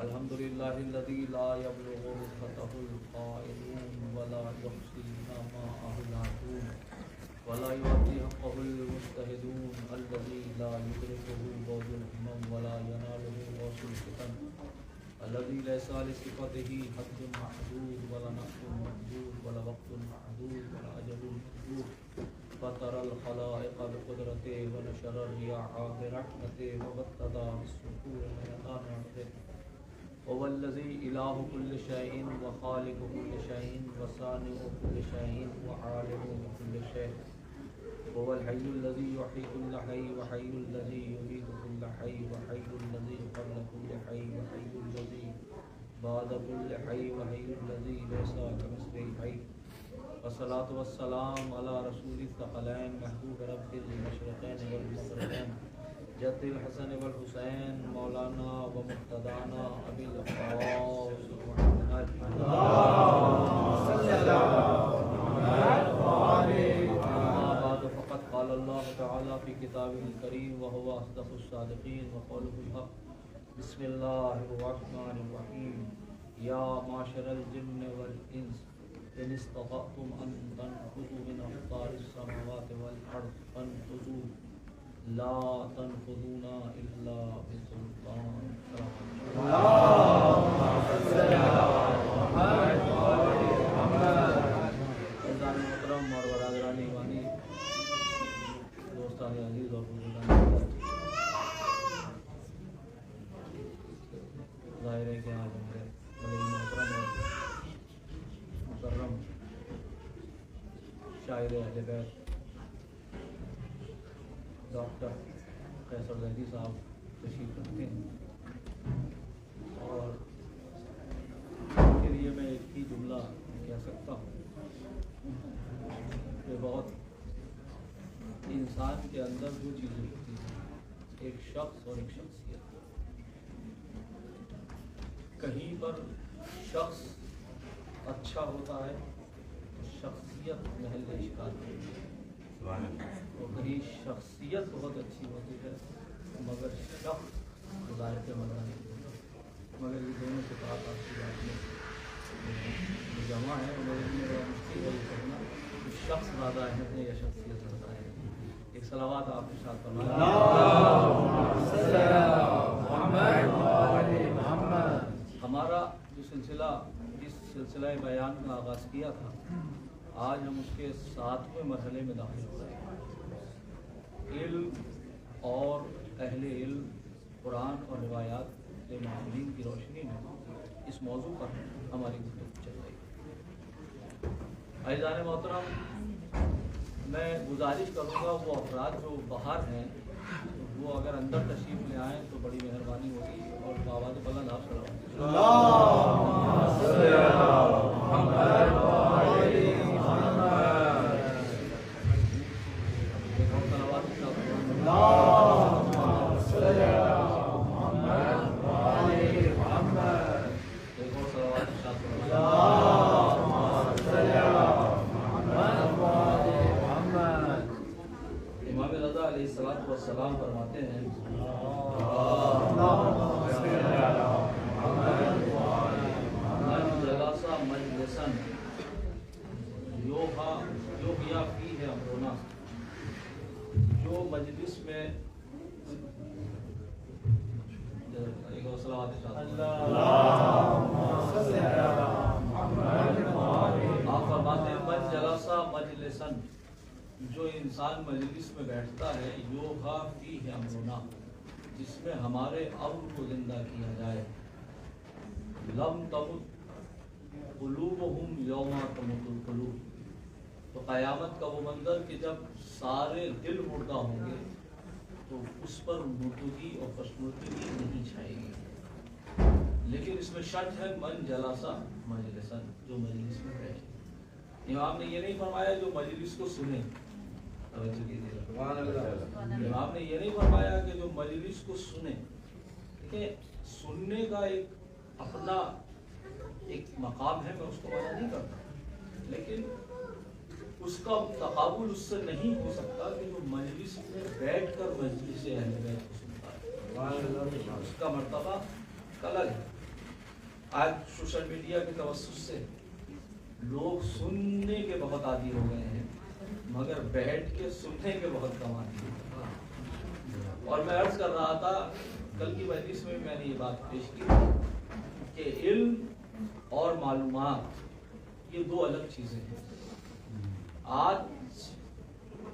الحمدللہ الذی لا یبلغ رتبۃ القائلون ولا یحصیها ماءه العادون ولا یؤتی حقه المجتہدون الذی لا یدرکہ بعض الہمم ولا ینالہ غوث الفتن الذي ليس لصفته حد محدود ولا نفس محدود ولا وقت محدود ولا أجل محدود فطر الخلائق بقدرته ونشر الرياح برحمته وابتدى بالسحور ميدان عرضه هو الذي إله كل شيء وخالق كل شيء وصانع كل شيء وعالم بكل شيء هو الحي الذي يحيي كل حي وحي الذي يميت كل حي وحي الذي قبل كل حي وحي الذي بعد كل حي وحي الذي ليس كمثله حي والصلاة والسلام على رسول الثقلين محبوب رب المشرقين والمغربين جد الحسن والحسين مولانا ومقتدانا أبي العباس محمد فقد قال الله تعالى في كتابه الكريم وهو أصدق الصادقين وقوله الحق بسم الله الرحمن الرحيم يا معشر الجن والإنس إن استطعتم أن تنفذوا من أقطار السماوات والأرض فانفذوا لا تنفذون إلا بسلطان محترم اور برادران ایمانی دوستان عزیز اور بزرگان ظاہر ہے کہ آج ہمارے بڑے محترم اور مکرم شاعر اہل بیت ڈاکٹر قیصر زیدی صاحب تشریف رکھتے ہیں اور ان کے لیے میں ایک ہی جملہ کہہ سکتا ہوں کہ بہت انسان کے اندر دو چیزیں ہوتی ہیں، ایک شخص اور ایک شخصیت۔ کہیں پر شخص اچھا ہوتا ہے تو شخصیت محل اشکال ہوتی ہے، اور کہیں شخصیت بہت اچھی ہوتی ہے مگر شخص ظاہر پہ مزہ نہیں ہوتا۔ مگر یہ دونوں سے بات آپ کی بات میں جمع ہے، مگر اس میں بڑا مشکل ہے یہ کرنا کہ شخص زیادہ اہم ہے یا شخصیت زیادہ ہے۔ ایک صلوات آپ کے ساتھ ہمارا جو سلسلہ اس سلسلہ بیان کا آغاز کیا تھا، آج ہم اس کے 7ویں مرحلے میں داخل ہو رہے ہیں۔ علم اور اہل علم قرآن اور روایات کے معلمین کی روشنی میں اس موضوع پر ہماری گفتگو چل رہی ہے۔ عزیزان محترم، میں گزارش کروں گا وہ افراد جو باہر ہیں وہ اگر اندر تشریف لے آئیں تو بڑی مہربانی ہوگی، اور بآواز بلند آپ امام رضا علیہ السلام فرماتے ہیں من جلس مجلسا یحییٰ فیہ امرنا، جو مجلس میں آپ فرماتے ہیں من جلس مجلسا، جو انسان مجلس میں بیٹھتا ہے یوحیٰ فیہ امرنا، جس میں ہمارے امر کو زندہ کیا جائے، لم تمت قلوبہم یوم تمت القلوب، تو قیامت کا وہ منظر کہ جب سارے دل مردہ ہوں گے تو اس پر مردگی اور خوشنودگی نہیں چھائے گی۔ لیکن اس میں شرط ہے من جلسا مجلسا، جو مجلس میں بیٹھے۔ امام نے یہ نہیں فرمایا جو مجلس کو سنے، امام نے یہ نہیں فرمایا کہ جو مجلس کو سنے، کہ سننے کا ایک اپنا ایک مقام ہے، میں اس کو منع نہیں کرتا، لیکن اس کا تقابل اس سے نہیں ہو سکتا کہ جو مجلس میں بیٹھ کر مجلس اہل بیت کو سنتا ہے، اس کا مرتبہ الگ ہے۔ آج سوشل میڈیا کے توسط سے لوگ سننے کے بہت عادی ہو گئے ہیں مگر بیٹھ کے سننے کے بہت کم عادی ہو گئے. اور میں عرض کر رہا تھا کل کی مجلس میں نے یہ بات پیش کی کہ علم اور معلومات یہ دو الگ چیزیں ہیں. آج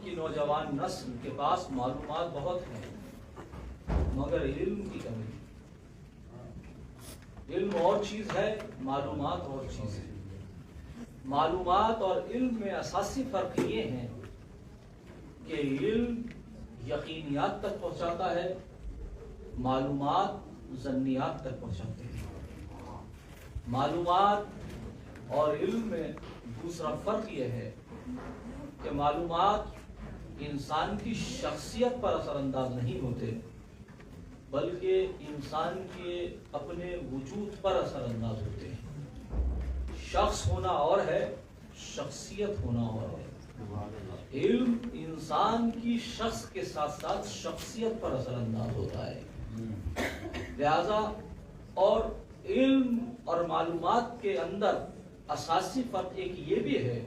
کی نوجوان نسل کے پاس معلومات بہت ہیں مگر علم کی کمی. علم اور چیز ہے، معلومات اور چیز ہے. معلومات اور علم میں اساسی فرق یہ ہے کہ علم یقینیات تک پہنچاتا ہے، معلومات ظنیات تک پہنچاتے ہیں. معلومات اور علم میں دوسرا فرق یہ ہے کہ معلومات انسان کی شخصیت پر اثر انداز نہیں ہوتے بلکہ انسان کے اپنے وجود پر اثر انداز ہوتے ہیں. شخص ہونا اور ہے، شخصیت ہونا اور ہے. علم انسان کی شخص کے ساتھ ساتھ شخصیت پر اثر انداز ہوتا ہے. لہذا اور علم اور معلومات کے اندر اساسی فرق ایک یہ بھی ہے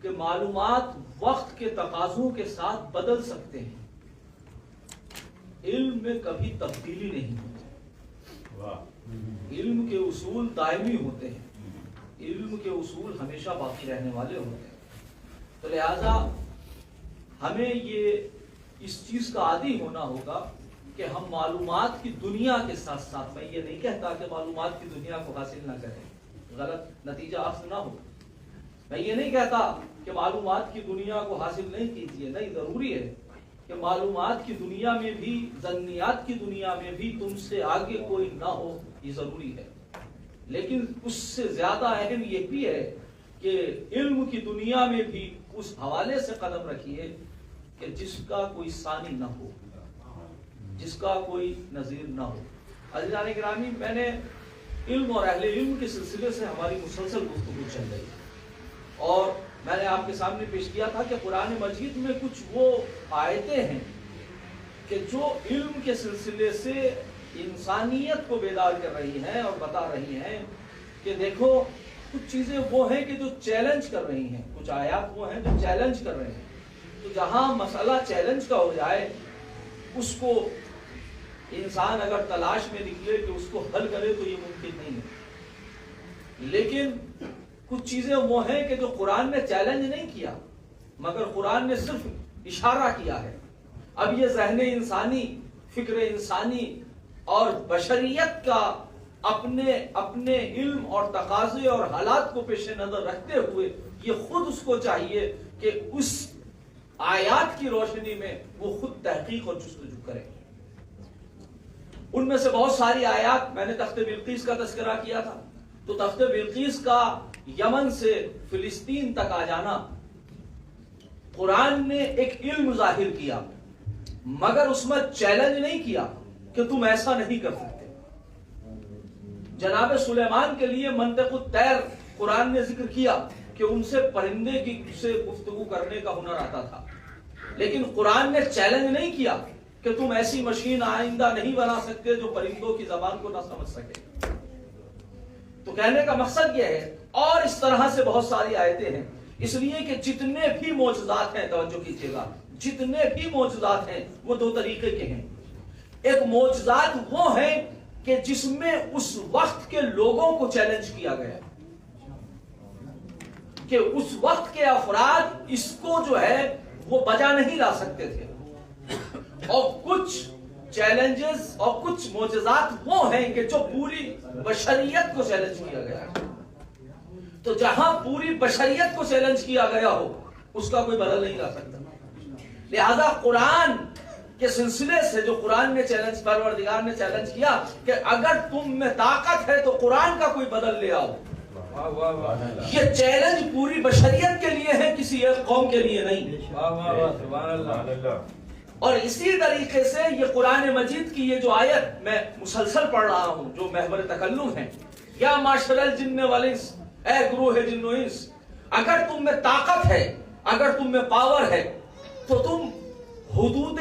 کہ معلومات وقت کے تقاضوں کے ساتھ بدل سکتے ہیں، علم میں کبھی تبدیلی نہیں ہوتی. علم کے اصول دائمی ہوتے ہیں، علم کے اصول ہمیشہ باقی رہنے والے ہوتے ہیں. تو لہذا ہمیں یہ اس چیز کا عادی ہونا ہوگا کہ ہم معلومات کی دنیا کے ساتھ ساتھ، میں یہ نہیں کہتا کہ معلومات کی دنیا کو حاصل نہ کریں، غلط نتیجہ اخذ نہ ہو. میں یہ نہیں کہتا کہ معلومات کی دنیا کو حاصل نہیں کیجیے، نہیں، ضروری ہے کہ معلومات کی دنیا میں بھی، ظنیات کی دنیا میں بھی تم سے آگے کوئی نہ ہو، یہ ضروری ہے. لیکن اس سے زیادہ اہم یہ بھی ہے کہ علم کی دنیا میں بھی اس حوالے سے قدم رکھیے کہ جس کا کوئی ثانی نہ ہو، جس کا کوئی نظیر نہ ہو. عزیزان گرامی، میں نے علم اور اہل علم کے سلسلے سے ہماری مسلسل گفتگو چل رہی ہے اور میں نے آپ کے سامنے پیش کیا تھا کہ قرآن مجید میں کچھ وہ آیتیں ہیں کہ جو علم کے سلسلے سے انسانیت کو بیدار کر رہی ہیں اور بتا رہی ہیں کہ دیکھو کچھ چیزیں وہ ہیں کہ جو چیلنج کر رہی ہیں، کچھ آیات وہ ہیں جو چیلنج کر رہے ہیں. تو جہاں مسئلہ چیلنج کا ہو جائے اس کو انسان اگر تلاش میں نکلے کہ اس کو حل کرے تو یہ ممکن نہیں ہے. لیکن کچھ چیزیں وہ ہیں کہ جو قرآن نے چیلنج نہیں کیا مگر قرآن نے صرف اشارہ کیا ہے. اب یہ ذہن انسانی، فکر انسانی اور بشریت کا اپنے علم اور تقاضے اور حالات کو پیش نظر رکھتے ہوئے یہ خود اس کو چاہیے کہ اس آیات کی روشنی میں وہ خود تحقیق اور جستجو کرے. ان میں سے بہت ساری آیات، میں نے تخت بلقیس کا تذکرہ کیا تھا، تو تخت بلقیس کا یمن سے فلسطین تک آ جانا، قرآن نے ایک علم ظاہر کیا مگر اس میں چیلنج نہیں کیا کہ تم ایسا نہیں کر سکتے. جناب سلیمان کے لیے منطق الطیر قرآن نے ذکر کیا کہ ان سے پرندے کی سے گفتگو کرنے کا ہنر آتا تھا، لیکن قرآن نے چیلنج نہیں کیا کہ تم ایسی مشین آئندہ نہیں بنا سکتے جو پرندوں کی زبان کو نہ سمجھ سکے. تو کہنے کا مقصد یہ ہے، اور اس طرح سے بہت ساری آیتیں ہیں. اس لیے کہ جتنے بھی معجزات ہیں، توجہ کیجیے گا، جتنے بھی معجزات ہیں وہ دو طریقے کے ہیں. ایک معجزات وہ ہیں کہ جس میں اس وقت کے لوگوں کو چیلنج کیا گیا کہ اس وقت کے افراد اس کو جو ہے وہ بجا نہیں لا سکتے تھے. اور کچھ چیلنجز اور کچھ معجزات وہ ہیں کہ جو پوری بشریت کو چیلنج کیا گیا. تو جہاں پوری بشریت کو چیلنج کیا گیا ہو اس کا کوئی بدل نہیں لا سکتا. لہذا قرآن کے سلسلے سے جو قرآن نے چیلنج، پروردگار نے چیلنج کیا کہ اگر تم میں طاقت ہے تو قرآن کا کوئی بدل لے آؤ. یہ چیلنج پوری بشریت کے لیے ہے، کسی ایک قوم کے لیے نہیں. اور اسی طریقے سے یہ قرآن مجید کی یہ جو آیت میں مسلسل پڑھ رہا ہوں جو محور تکلم ہے، یا معاشر الجن والانس، اے گروہ جن و انس، اگر تم میں طاقت ہے، اگر تم میں پاور ہے تو تم حدود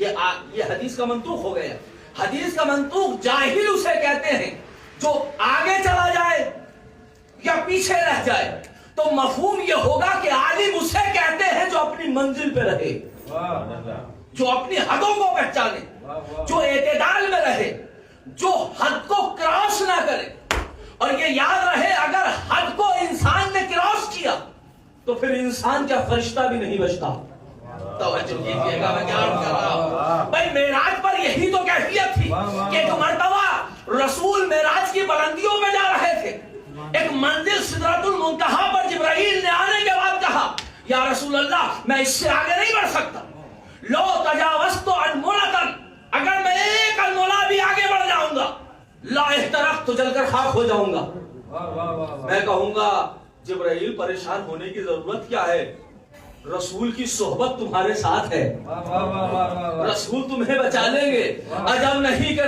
یہ حدیث کا منطوق ہو گیا. حدیث کا منطوق جاہل اسے کہتے ہیں جو آگے چلا جائے یا پیچھے رہ جائے. تو مفہوم یہ ہوگا کہ عالم اسے کہتے ہیں جو اپنی منزل پہ رہے, جو اپنی حدوں کو پہچانے, جو اعتدال میں رہے, جو حد کو کراس نہ کرے. اور یہ یاد رہے اگر حد کو انسان نے کراس کیا تو پھر انسان کیا فرشتہ بھی نہیں بچتا. توجہ کیجیے گا میں کیا کر رہا ہوں بھائی. معراج پر یہی تو کیفیت تھی کہ ایک مرتبہ رسول معراج کی بلندیوں میں جا رہے تھے. ایک منزل سدرۃ المنتہا پر جبرائیل نے آنے کے بعد کہا یا رسول اللہ میں اس سے آگے نہیں بڑھ سکتا. لو تجاوزت انملۃ, اگر میں ایک انملہ بھی آگے بڑھ جاؤں گا لا احترقت تو جل کر خاک ہو جاؤں گا. میں کہوں گا جبرائیل پریشان ہونے کی ضرورت کیا ہے, رسول کی صحبت تمہارے ساتھ ہے, رسول تمہیں بچا لیں گے. عجب نہیں کہ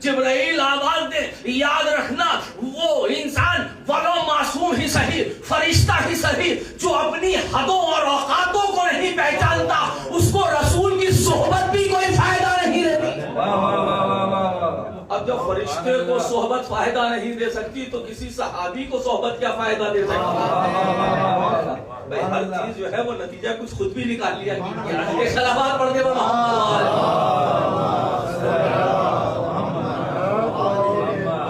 جبرائیل آواز دے, یاد رکھنا وہ انسان ولو معصوم ہی صحیح, فرشتہ ہی صحیح, جو اپنی حدوں اور اوقاتوں کو نہیں پہچانتا اس کو رسول کی صحبت بھی کوئی فائدہ نہیں دیتی. اب جب فرشتے کو صحبت فائدہ نہیں دے سکتی تو کسی صحابی کو صحبت کیا فائدہ دے سکتی. بھائی ہر چیز جو ہے وہ نتیجہ کچھ خود بھی نکال لیا کیجیے. سلامات پڑھ کے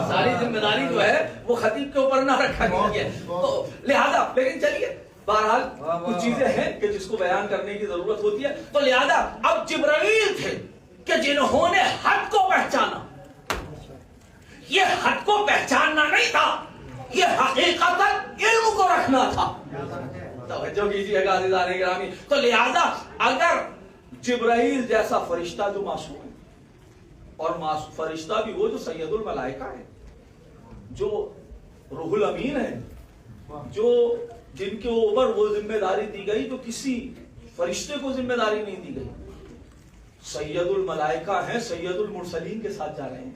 ساری ذمہ داری جو ہے وہ خطیب کے اوپر نہ رکھا کیجیے. تو لہذا لیکن چلیے بہرحال کچھ چیزیں ہیں کہ جس کو بیان کرنے کی ضرورت ہوتی ہے. تو لہذا اب جبرائیل تھے کہ جنہوں نے حد کو پہچانا. یہ حد کو پہچاننا نہیں تھا, یہ حقیقت علم کو رکھنا تھا. توجہ کیجیے گا عزیزان گرامی. تو لہذا اگر جبرائیل جیسا فرشتہ جو معصوم ہے, اور فرشتہ بھی وہ جو سید الملائکہ ہے, جو روح الامین ہے, جو جن کے اوپر وہ ذمہ داری دی گئی جو کسی فرشتے کو ذمہ داری نہیں دی گئی, سید الملائکہ ہیں, سید المرسلین کے ساتھ جا رہے ہیں.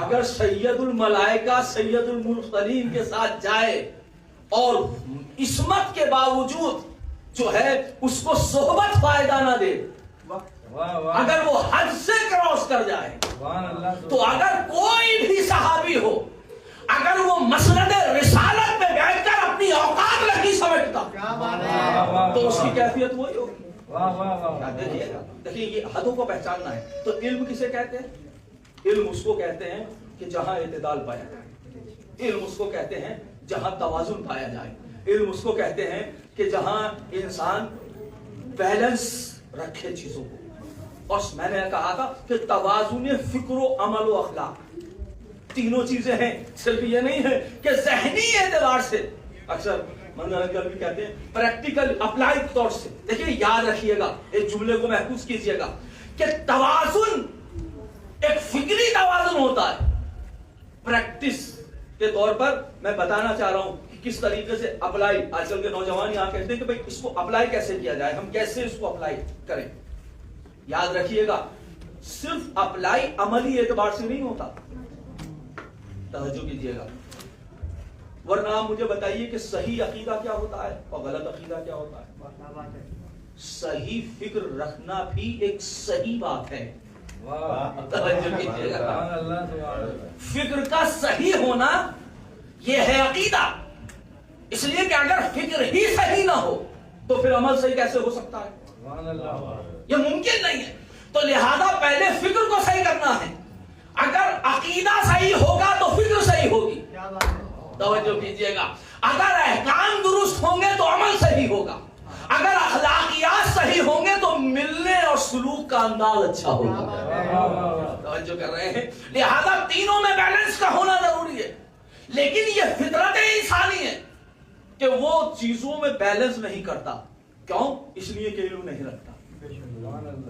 اگر سید الملائکہ سید المرسلین کے ساتھ جائے اور عصمت کے باوجود جو ہے اس کو صحبت فائدہ نہ دے, اگر وہ حد سے کراس کر جائے, تو اگر کوئی بھی صحابی ہو, اگر وہ مسند رسالت میں بیٹھ کر اپنی اوقات نہیں سمجھتا تو اس کی کیفیت وہی ہوگی. دیکھیے یہ حدوں کو پہچاننا ہے. تو علم کسے کہتے ہیں؟ علم اس کو کہتے ہیں کہ جہاں اعتدال پایا جائے, علم اس کو کہتے ہیں جہاں توازن پایا جائے, علم اس کو کہتے ہیں کہ جہاں انسان بیلنس رکھے چیزوں کو. اور میں نے کہا تھا کہ توازن فکر و عمل و اخلاق تینوں چیزیں ہیں. صرف یہ نہیں ہے کہ ذہنی اعتبار سے, اکثر منظر انکل بھی کہتے ہیں پریکٹیکل اپلائیڈ طور سے. دیکھیے یاد رکھیے گا, ایک جملے کو محفوظ کیجئے گا کہ توازن ایک فکری توازن ہوتا ہے. پریکٹس کے طور پر میں بتانا چاہ رہا ہوں کہ کس طریقے سے اپلائی, آج کل کے نوجوان یہاں کہتے ہیں کہ بھئی اس کو اپلائی کیسے کیا جائے, ہم کیسے اس کو اپلائی کریں. یاد رکھیے گا صرف اپلائی عملی اعتبار سے نہیں ہوتا. توجہ کیجئے گا, ورنہ آپ مجھے بتائیے کہ صحیح عقیدہ کیا ہوتا ہے اور غلط عقیدہ کیا ہوتا ہے. صحیح فکر رکھنا بھی ایک صحیح بات ہے. فکر کا صحیح ہونا یہ ہے عقیدہ. اس لیے کہ اگر فکر ہی صحیح نہ ہو تو پھر عمل صحیح کیسے ہو سکتا ہے؟ یہ ممکن نہیں ہے. تو لہذا پہلے فکر کو صحیح کرنا ہے. اگر عقیدہ صحیح ہوگا تو فکر صحیح ہوگی. توجہ کیجیے گا. اگر احکام درست ہوں گے تو عمل صحیح ہوگا. اگر اخلاقیات صحیح ہوں گے تو ملنے اور سلوک کا انداز اچھا ہوگا. توجہ کر رہے ہیں. لہذا تینوں میں بیلنس کا ہونا ضروری ہے. لیکن یہ فطرت انسانی ہے کہ وہ چیزوں میں بیلنس نہیں کرتا. کیوں؟ اس لیے کہ علم نہیں رکھتا.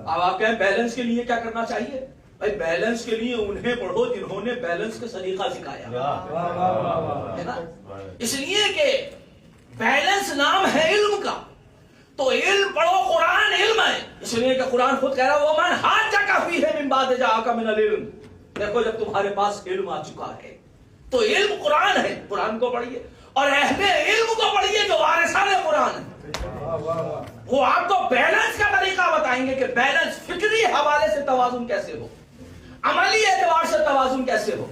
اب آپ کہیں بیلنس کے لیے کیا کرنا چاہیے؟ بھائی بیلنس کے لیے انہیں پڑھو جنہوں نے بیلنس کا طریقہ سکھایا ہے نا. اس لیے کہ بیلنس نام ہے علم کا. تو علم پڑھو, قرآن علم ہے. اس لیے کہ قرآن خود کہہ رہا ہے وَمَنْ حَاجَّكَ فِيهِ مِنْ بَعْدِ جَاءَكَ مِنَ الْعِلْمِ. دیکھو جب تمہارے پاس علم آ چکا ہے تو علم قرآن ہے, قرآن کو پڑھیے, اور اہل علم کو پڑھیے جو وارثان قرآن ہے. وہ آپ کو بیلنس کا طریقہ بتائیں گے کہ بیلنس فکری حوالے سے توازن کیسے ہو، عملی اعتبار سے توازن کیسے ہو،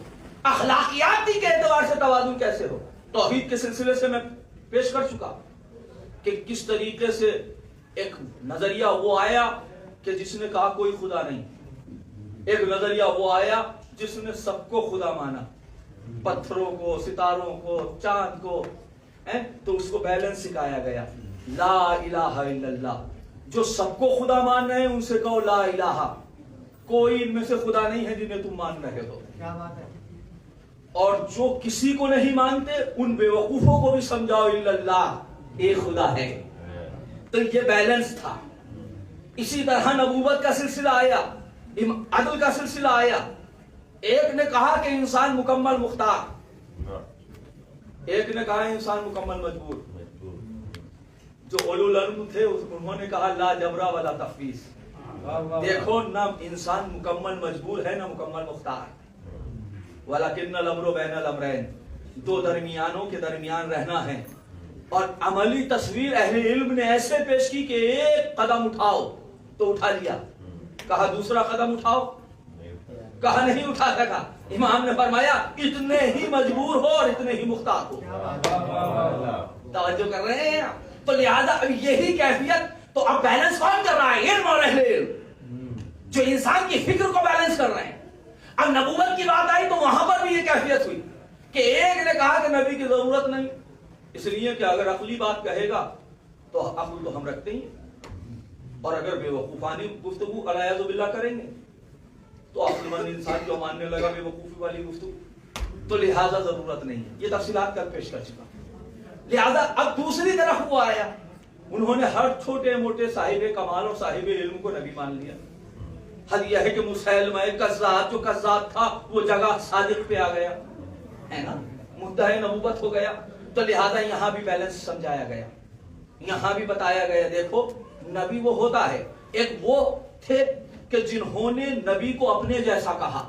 اخلاقیاتی کے اعتبار سے توازن کیسے ہو۔ توحید کے سلسلے سے میں پیش کر چکا کہ کس طریقے سے ایک نظریہ وہ آیا کہ جس نے کہا کوئی خدا نہیں، ایک نظریہ وہ آیا جس نے سب کو خدا مانا، پتھروں کو، ستاروں کو، چاند کو، تو اس کو بیلنس سکھایا گیا۔ لا الہ الا اللہ، جو سب کو خدا مان رہے ہیں ان سے کہو لا الہ، کوئی ان میں سے خدا نہیں ہے جنہیں تم مان رہے ہو۔ کیا بات ہے۔ اور جو کسی کو نہیں مانتے ان بے وقوفوں کو بھی سمجھاؤ الا اللہ، ایک خدا ہے۔ تو یہ بیلنس تھا۔ اسی طرح نبوت کا سلسلہ آیا، عدل کا سلسلہ آیا۔ ایک نے کہا کہ انسان مکمل مختار، ایک نے کہا انسان مکمل مجبور۔ جو اولو العلم تھے انہوں نے کہا لا جبرا ولا تفویض، دیکھو نہ انسان مکمل مجبور ہے نہ مکمل مختار، ولیکن الامر بین الامرین، دو درمیانوں کے درمیان رہنا ہے۔ اور عملی تصویر اہل علم نے ایسے پیش کی کہ ایک قدم اٹھاؤ تو اٹھا لیا، کہا دوسرا قدم اٹھاؤ، کہا نہیں اٹھا سکا۔ امام نے فرمایا اتنے ہی مجبور ہو اور اتنے ہی مختار ہو۔ توجہ کر رہے ہیں؟ تو لہذا اب یہی کیفیت، تو اب بیلنس کون کر رہا ہے؟ علم اور اہل علم، جو انسان کی فکر کو بیلنس کر رہے ہیں۔ اب نبوت کی بات آئی تو وہاں پر بھی یہ کیفیت ہوئی کہ ایک نے کہا کہ نبی کی ضرورت نہیں، اس لیے کہ اگر عقلی بات کہے گا تو عقل تو ہم رکھتے ہی، اور اگر بے وقوفانی گفتگو علیہ باللہ کریں گے تو عقل مند انسان جو ماننے لگا بے وقوفی والی گفتگو، تو لہذا ضرورت نہیں ہے۔ یہ تفصیلات کر پیش کر چکا۔ لہذا اب دوسری طرف وہ آیا، انہوں نے ہر چھوٹے موٹے صاحب کمال اور صاحب علم کو نبی مان لیا۔ حد یہ ہے کہ مسلمہ کذاب جو کذاب تھا وہ جگہ صادق پہ آ گیا ہے نا، مدعی نبوت ہو گیا۔ تو لہذا یہاں بھی بیلنس سمجھایا گیا، یہاں بھی بتایا گیا دیکھو نبی وہ ہوتا ہے، ایک وہ تھے کہ جنہوں نے نبی کو اپنے جیسا کہا،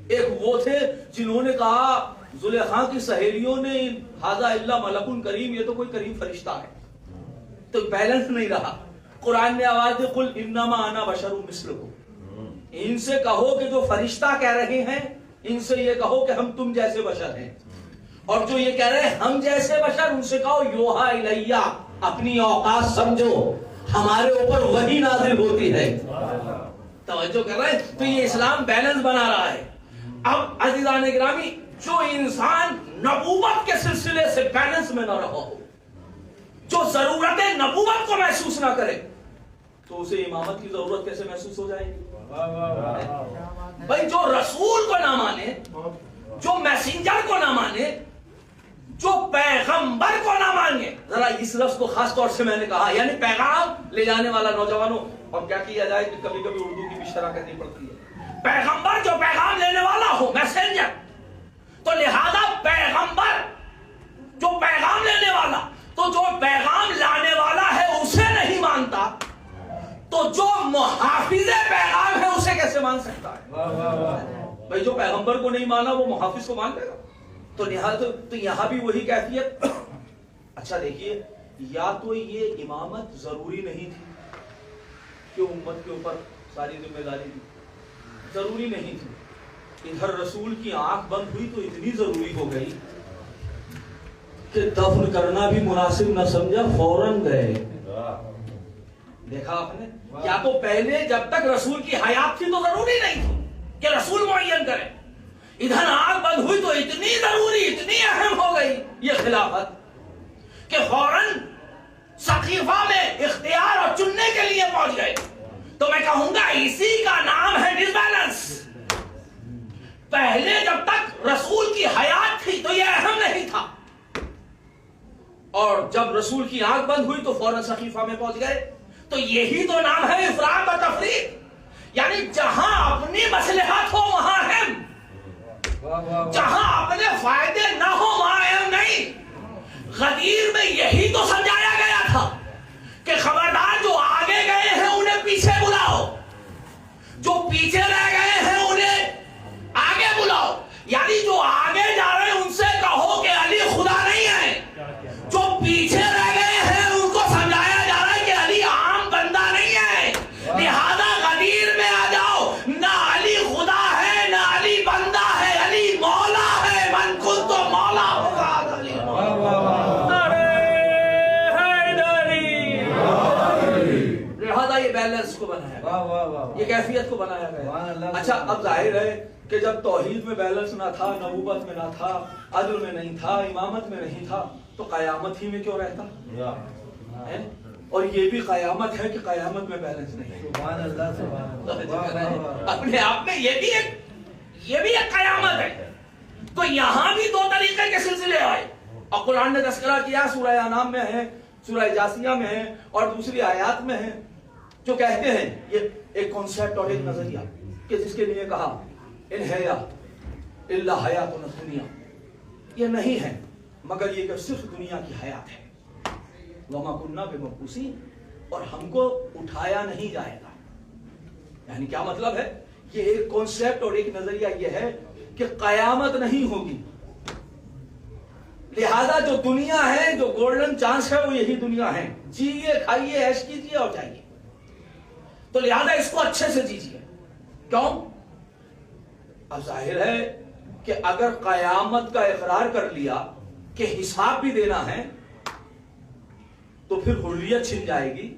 ایک وہ تھے جنہوں نے کہا زلیخا کی سہیلیوں نے ھذا الا ملک کریم، یہ تو کوئی کریم فرشتہ ہے۔ تو بیلنس نہیں رہا۔ قرآن نے آواز دی قل انما انا بشر مثلکم، ان سے کہو کہ جو فرشتہ کہہ رہے ہیں ان سے یہ کہو کہ ہم تم جیسے بشر ہیں، اور جو یہ کہہ رہے ہیں ہم جیسے بشر ان سے کہو یوحا الیہ، اپنی اوقات سمجھو، ہمارے اوپر وحی نازل ہوتی ہے۔ توجہ کر رہے ہیں؟ تو یہ اسلام بیلنس بنا رہا ہے۔ اب عزیزان گرامی، جو انسان نبوت کے سلسلے سے بیلنس میں نہ رہا ہو، جو ضرورت نبوت کو محسوس نہ کرے، تو اسے امامت کی ضرورت کیسے محسوس ہو جائے گی؟ بھائی جو رسول کو نہ مانے، جو میسنجر کو نہ مانے، جو پیغمبر کو نہ مانے، ذرا اس لفظ کو خاص طور سے میں نے کہا، یعنی پیغام لے جانے والا نوجوانوں، اور کیا کیا جائے کہ کبھی کبھی اردو کی بھی شرح کرنی پڑتی ہے، پیغمبر جو پیغام لینے والا ہو، میسنجر، تو لہذا پیغمبر جو پیغام لینے والا، تو جو پیغام لانے والا ہے اسے نہیں مانتا تو جو محافظ پیغام ہے اسے کیسے مان سکتا ہے؟ بھائی جو پیغمبر کو نہیں مانا وہ محافظ کو مان لے گا؟ تو لہذا تو یہاں بھی وہی کیفیت۔ اچھا دیکھیے، یا تو یہ امامت ضروری نہیں تھی کہ امت کے اوپر ساری ذمہ داری تھی، ضروری نہیں تھی۔ ادھر رسول کی آنکھ بند ہوئی تو اتنی ضروری ہو گئی کہ دفن کرنا بھی مناسب نہ سمجھا، فوراً گئے۔ دیکھا آپ نے؟ یا تو پہلے جب تک رسول کی حیات تھی تو ضروری نہیں تھی کہ رسول معین کرے، ادھر آنکھ بند ہوئی تو اتنی ضروری، اتنی اہم ہو گئی یہ خلافت کہ فوراً سقیفہ میں اختیار اور چننے کے لیے پہنچ گئے۔ تو میں کہوں گا اسی کا نام ہے ڈس بیلنس۔ پہلے جب تک رسول کی حیات تھی تو یہ اہم نہیں تھا، اور جب رسول کی آنکھ بند ہوئی تو فوراً سقیفہ میں پہنچ گئے۔ تو یہی تو نام ہے افراط و تفریط، یعنی جہاں اپنی مصلحت ہو وہاں اہم، جہاں اپنے فائدے نہ ہو وہاں اہم نہیں۔ غدیر میں یہی تو سمجھایا گیا تھا کہ خبردار جو آگے گئے ہیں انہیں پیچھے بلاؤ، جو پیچھے رہ گئے ہیں انہیں آگے بلاؤ، یعنی جو آگے جا رہے ہیں ان سے کہو کہ علی خدا نہیں ہے، جو پیچھے رہ گئے ہیں ان کو سمجھایا جا رہا ہے کہ یہ کیفیت کو بنایا گیا. اچھا اب ظاہر ہے کہ جب توحید میں بیلنس نہ تھا، نبوت میں نہ تھا، عدل میں نہیں تھا، امامت میں نہیں تھا، تو قیامت ہی میں کیوں رہتا ہے؟ اور یہ بھی قیامت ہے کہ قیامت میں بیلنس نہیں. سبحان اللہ سبحان اللہ. اپنے آپ میں یہ بھی ایک قیامت ہے. تو یہاں بھی دو طریقے کے سلسلے آئے اور قرآن نے تذکرہ کیا، سورہ انعام میں ہے، سورہ جاثیہ میں ہے اور دوسری آیات میں ہے، جو کہتے ہیں یہ ایک کانسیپٹ اور ایک نظریہ کہ جس کے لیے کہا ان حیا الا حیاتنا الدنیا، یہ نہیں ہے مگر یہ کہ صرف دنیا کی حیات ہے. وما كنا بمبعوثین، اور ہم کو اٹھایا نہیں جائے گا. یعنی کیا مطلب ہے؟ یہ ایک کانسیپٹ اور ایک نظریہ یہ ہے کہ قیامت نہیں ہوگی، لہذا جو دنیا ہے، جو گولڈن چانس ہے وہ یہی دنیا ہے. جیئے، کھائیے، عیش کیجیے اور جائیے. تو لہذا اس کو اچھے سے جیجیے. کیوں؟ اب ظاہر ہے کہ اگر قیامت کا اقرار کر لیا کہ حساب بھی دینا ہے تو پھر حریت چھن جائے گی،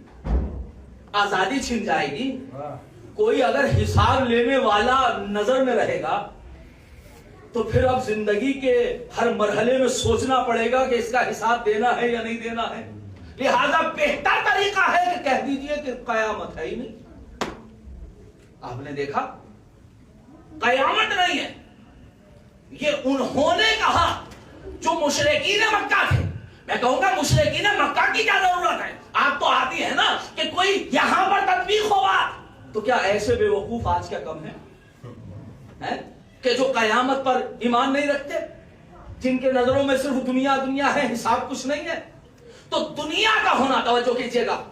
آزادی چھن جائے گی. کوئی اگر حساب لینے والا نظر میں رہے گا تو پھر اب زندگی کے ہر مرحلے میں سوچنا پڑے گا کہ اس کا حساب دینا ہے یا نہیں دینا ہے. لہذا بہتر طریقہ ہے کہ کہہ دیجئے کہ قیامت ہے ہی نہیں. آپ نے دیکھا قیامت نہیں ہے، یہ انہوں نے کہا جو مشرکین مکہ تھے. میں کہوں گا مشرکین مکہ کی کیا ضرورت ہے؟ آپ تو آتی ہے نا کہ کوئی یہاں پر تطبیق ہوگا. تو کیا ایسے بے وقوف آج کیا کم ہے کہ جو قیامت پر ایمان نہیں رکھتے، جن کے نظروں میں صرف دنیا دنیا ہے، حساب کچھ نہیں ہے. تو دنیا کا ہونا، توجہ کیجئے گا،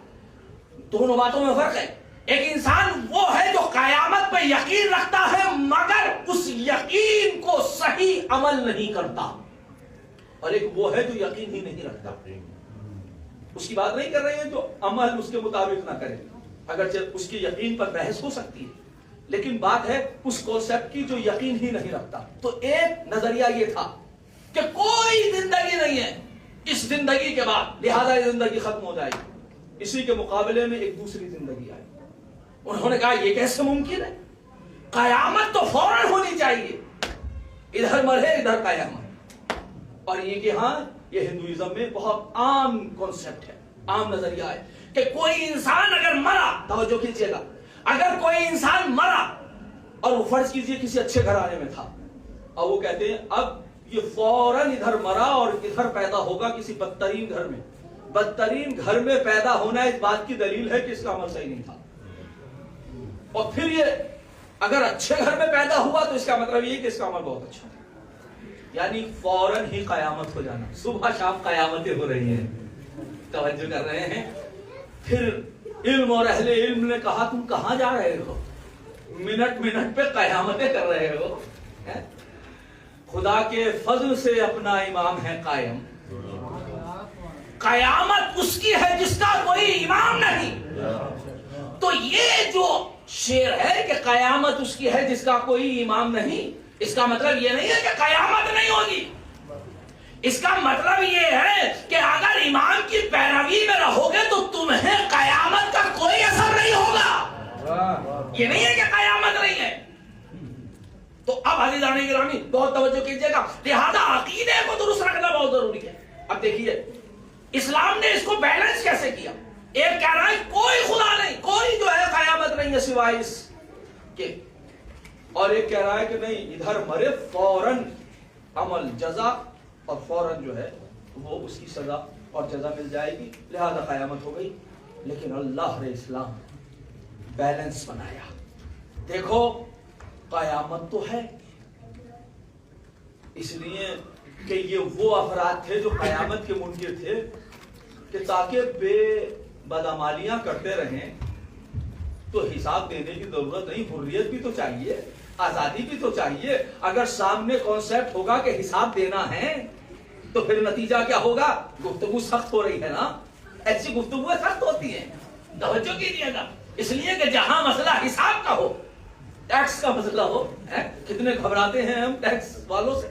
دونوں باتوں میں فرق ہے. ایک انسان وہ ہے جو قیامت پہ یقین رکھتا ہے مگر اس یقین کو صحیح عمل نہیں کرتا، اور ایک وہ ہے جو یقین ہی نہیں رکھتا. اس کی بات نہیں کر رہے ہیں جو عمل اس کے مطابق نہ کرے، اگرچہ اس کی یقین پر بحث ہو سکتی ہے، لیکن بات ہے اس کانسیپٹ کی جو یقین ہی نہیں رکھتا. تو ایک نظریہ یہ تھا کہ کوئی زندگی نہیں ہے اس زندگی کے بعد، لہذا یہ زندگی ختم ہو جائے گی. اسی کے مقابلے میں ایک دوسری زندگی آئی. انہوں نے کہا یہ کیسے ممکن ہے؟ قیامت تو فوراً ہونی چاہیے، ادھر مرے ادھر قیامت. اور یہ کہ ہاں یہ ہندوازم میں بہت عام کانسیپٹ ہے، عام نظریہ ہے کہ کوئی انسان اگر مرا، توجہ کیجئے گا، اگر کوئی انسان مرا اور وہ فرض کیجئے کسی اچھے گھرانے میں تھا، اور وہ کہتے ہیں اب یہ فوراً ادھر مرا اور ادھر پیدا ہوگا کسی بدترین گھر میں. بدترین گھر میں پیدا ہونا اس بات کی دلیل ہے کہ اس کا عمل صحیح نہیں تھا. اور پھر یہ اگر اچھے گھر میں پیدا ہوا تو اس کا مطلب یہ کہ اس کا عمل بہت اچھا ہے. یعنی فوراً ہی قیامت ہو جانا. صبح شام قیامتیں ہو رہی ہیں، توجہ کر رہے ہیں. پھر علم اور اہل علم نے کہا تم کہاں جا رہے ہو؟ منٹ منٹ پہ قیامتیں کر رہے ہو. خدا کے فضل سے اپنا امام ہے قائم. قیامت اس کی ہے جس کا کوئی امام نہیں. تو یہ جو شعر ہے کہ قیامت اس کی ہے جس کا کوئی امام نہیں، اس کا مطلب یہ نہیں ہے کہ قیامت نہیں ہوگی. اس کا مطلب یہ ہے کہ اگر امام کی پیروی میں رہو گے تو تمہیں قیامت کا کوئی اثر نہیں ہوگا. یہ نہیں ہے کہ قیامت نہیں ہے. تو اب عزیزان گرامی بہت توجہ کیجئے گا، لہذا عقیدے کو درست رکھنا بہت ضروری ہے. اب دیکھیے اسلام نے اس کو بیلنس کیسے کیا. ایک کہہ رہا ہے کوئی خدا نہیں، کوئی جو ہے قیامت نہیں ہے سوائے اس کے، اور ایک کہہ رہا ہے کہ نہیں ادھر مرے فوراً عمل جزا اور فوراً جو ہے وہ اس کی سزا اور جزا مل جائے گی، لہذا قیامت ہو گئی. لیکن اللہ نے اسلام بیلنس بنایا. دیکھو قیامت تو ہے، اس لیے کہ یہ وہ افراد تھے جو قیامت کے منکر تھے کہ تاکہ بے بدعمالیاں کرتے رہیں تو حساب دینے کی ضرورت نہیں. حریت بھی تو چاہیے، آزادی بھی تو چاہیے. اگر سامنے کانسیپٹ ہوگا کہ حساب دینا ہے تو پھر نتیجہ کیا ہوگا؟ گفتگو سخت ہو رہی ہے نا. ایسی گفتگو سخت ہوتی ہیں، توجہ کیجیے گا. اس لیے کہ جہاں مسئلہ حساب کا ہو، ٹیکس کا مسئلہ ہو، کتنے گھبراتے ہیں ہم ٹیکس والوں سے.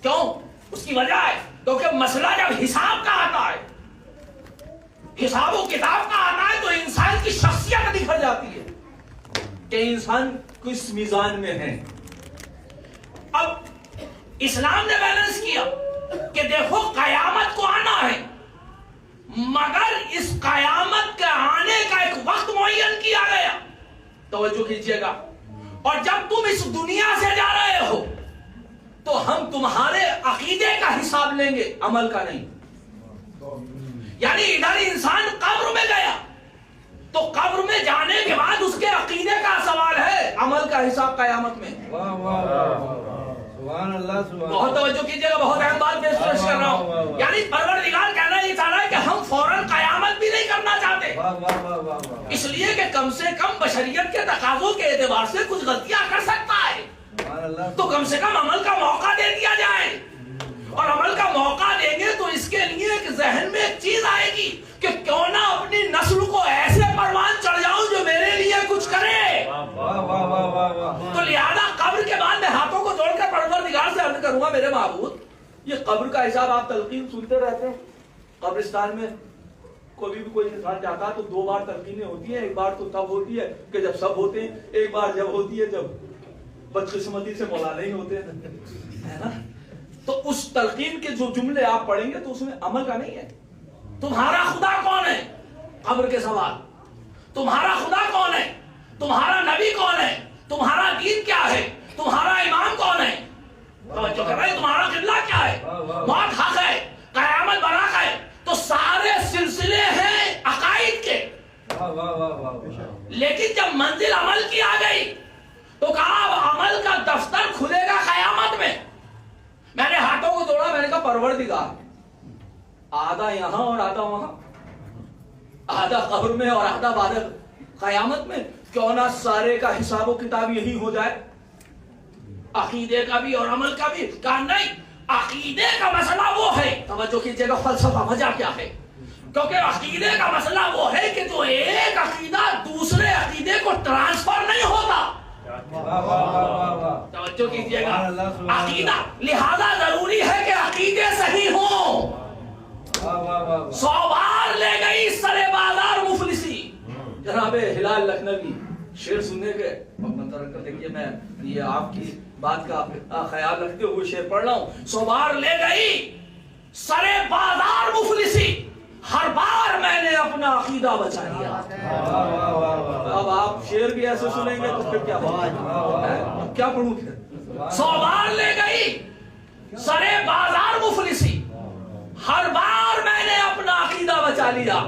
کیوں؟ اس کی وجہ ہے کیونکہ مسئلہ جب حساب کا آتا ہے، حساب و کتاب کا آتا ہے تو انسان کی شخصیت نکھر جاتی ہے. کہ انسان کس میزان میں ہے. اب اسلام نے بیلنس کیا کہ دیکھو قیامت کو آنا ہے، مگر اس قیامت کے آنے کا ایک وقت معین کیا گیا. توجہ کیجئے گا. اور جب تم اس دنیا سے جا رہے ہو تو ہم تمہارے عقیدے کا حساب لیں گے، عمل کا نہیں. یعنی ادھر انسان قبر میں گیا تو قبر میں جانے کے بعد اس کے عقیدے کا سوال ہے، عمل کا حساب قیامت میں. سبحان اللہ سبحان. بہت توجہ کیجئے گا، بہت اہم بات پیش کر رہا ہوں. یعنی پروردگار کہنا یہ چاہ رہا ہے کہ ہم فوراً قیامت بھی نہیں کرنا چاہتے، اس لیے کہ کم سے کم بشریت کے تقاضوں کے اعتبار سے کچھ غلطیاں کر سکتا ہے، تو کم سے کم عمل کا موقع دے دیا جائے. اور عمل کا موقع دیں گے تو اس کے لیے ایک ذہن میں ایک چیز آئے گی کہ کیوں نہ اپنی نسل کو ایسے پروان چڑھ جاؤں جو میرے لیے کچھ کرے. تو لہذا قبر کے بعد میں ہاتھوں کو جوڑ کر پروردگار سے عرض کروں گا، میرے معبود یہ قبر کا حساب آپ تلقین سنتے رہتے ہیں. قبرستان میں کوئی بھی کوئی انسان جاتا تو 2 بار تلقینیں ہوتی ہیں. ایک بار تو تب ہوتی ہے کہ جب سب ہوتے ہیں، ایک بار جب ہوتی ہے جب بدقسمتی سے مولانا ہی ہوتے ہیں، ہے نا. تو اس تلقین کے جو جملے آپ پڑھیں گے تو اس میں عمل کا نہیں ہے. تمہارا خدا کون ہے؟ قبر کے سوال. تمہارا خدا کون ہے؟ تمہارا نبی کون ہے؟ تمہارا دین کیا ہے؟ تمہارا امام کون ہے؟ توجہ کر رہے ہیں، تمہارا قبلہ کیا ہے؟ موت حق ہے، قیامت برحق ہے. تو سارے سلسلے ہیں عقائد کے. لیکن جب منزل عمل کی آ گئی تو کہا اب عمل کا دفتر کھلے گا قیامت میں. میں نے ہاتھوں کو جوڑا، میں نے کہا پروردگار آدھا یہاں اور آدھا وہاں، آدھا قبر میں اور آدھا بعد قیامت میں، کیوں نہ سارے کا حساب و کتاب یہی ہو جائے، عقیدے کا بھی اور عمل کا بھی. کہا نہیں، عقیدے کا مسئلہ وہ ہے، توجہ کیجئے گا فلسفہ وجہ کیا ہے، کیونکہ عقیدے کا مسئلہ وہ ہے کہ جو ایک عقیدہ دوسرے عقیدے کو ٹرانسفر نہیں ہوتا. توجہ کیجئے گا، عقیدہ لہذا ضروری ہے کہ عقیدے صحیح ہوں. 100 بار لے گئی سرے بازار مفلسی. جناب ہلال لکھنوی شعر سننے کے منتظر کر دیکھیے، میں یہ آپ کی بات کا خیال رکھتے ہوئے شعر پڑھ رہا ہوں. 100 بار لے گئی سرے بازار مفلسی، ہر بار میں نے اپنا عقیدہ بچا لیا. اب آپ شعر بھی ایسے سنیں گے تو پھر کیا بات، کیا پڑھوں پھر. 100 بار لے گئی سرے بازار مفلسی، ہر بار میں نے اپنا عقیدہ بچا لیا.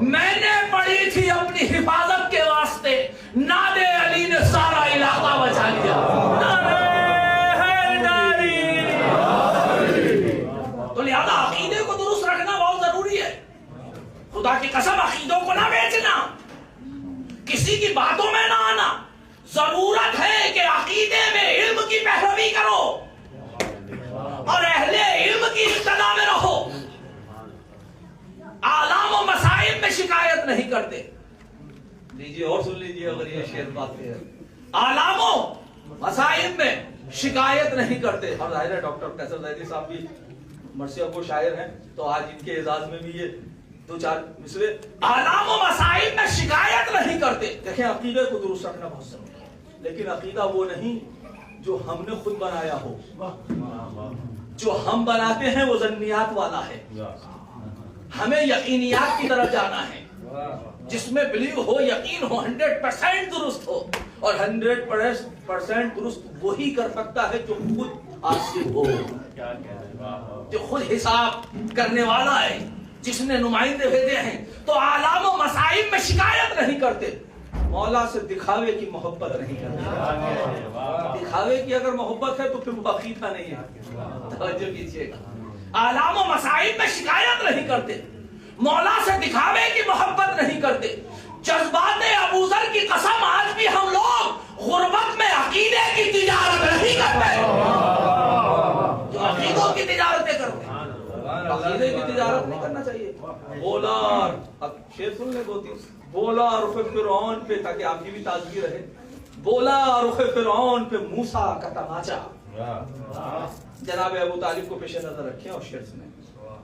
میں نے پڑھی تھی اپنی حفاظت کے واسطے، ناد علی نے سارا علاقہ بچا لیا. تو لہذا عقیدے کو درست رکھنا بہت ضروری ہے. خدا کی قسم عقیدوں کو نہ بیچنا، کسی کی باتوں میں نہ آنا. ضرورت ہے کہ عقیدے میں علم کی پیروی کرو اور اہل علم کی اقتدا میں رہو. آلام و مصائب میں شکایت نہیں کرتے. لیجیے اور سن لیجیے اگر یہ شعر باتیں ہیں. آلام و مصائب میں شکایت نہیں کرتے. اور ظاہر ہے ڈاکٹر قیصر زیدی صاحب بھی مرثیہ کو شاعر ہیں تو آج ان کے اعزاز میں بھی یہ 2-4 مصرے. آلام و مصائب میں شکایت نہیں کرتے. دیکھیں عقیدے کو درست رکھنا بہت ضروری ہے، لیکن عقیدہ وہ نہیں جو ہم نے خود بنایا ہو. جو ہم بناتے ہیں وہ ظنیات والا ہے. ہمیں یقینیات کی طرف جانا ہے، جس میں بلیو ہو، یقین ہو، 100% درست ہو. اور 100% درست وہی کر سکتا ہے جو خود حاسب ہو، جو خود حساب کرنے والا ہے، جس نے نمائندے بھیجے ہیں. تو آلام و مصائب میں شکایت نہیں کرتے. مولا سے دکھاوے کی محبت نہیں کرتے. دکھاوے کی اگر محبت ہے تو پھر وہ عقیدہ نہیں ہے. توجہ کیجیے گا، آلام و مصائب میں شکایت نہیں کرتے، مولا سے دکھاوے کی محبت نہیں کرتے. جذبات ابو ذر کی قسم آج بھی ہم لوگ غربت میں عقیدے کی تجارت نہیں کرتے، جو عقیدوں کی تجارتیں کرتے ہیں. عقیدے کی تجارت نہیں کرنا چاہیے. بولا، اب شعر سن لیں 2-3. بولا رخ فرعون پہ، تاکہ آپ کی بھی تازگی رہے. بولا رخ فرعون پہ موسیٰ کا تماچا. جناب ابو طالب کو پیش نظر رکھیں اور شعر سنیں.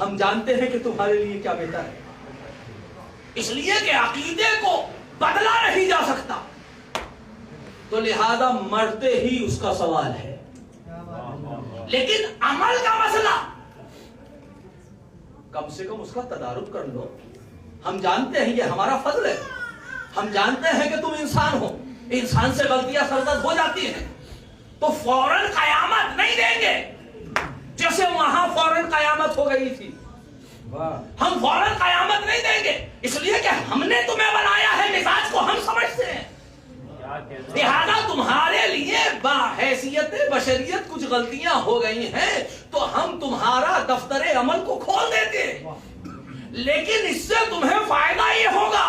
ہم جانتے ہیں کہ تمہارے لیے کیا بہتر ہے، اس لیے کہ عقیدے کو بدلا نہیں جا سکتا، تو لہذا مرتے ہی اس کا سوال ہے۔ لیکن عمل کا مسئلہ کم سے کم اس کا تدارک کر لو۔ ہم جانتے ہیں یہ ہمارا فضل ہے، ہم جانتے ہیں کہ تم انسان ہو، انسان سے غلطیاں سرزد ہو جاتی ہیں، تو فوراً قیامت نہیں دیں گے جیسے وہاں فوراً قیامت ہو گئی تھی۔ ہم فوراً قیامت نہیں دیں گے، اس لیے کہ ہم نے تمہیں بنایا ہے، مزاج کو ہم سمجھتے ہیں، لہذا تمہارے لیے باحیثیت بشریت کچھ غلطیاں ہو گئی ہیں تو ہم تمہارا دفتر عمل کو کھول دیتے ہیں، لیکن اس سے تمہیں فائدہ یہ ہوگا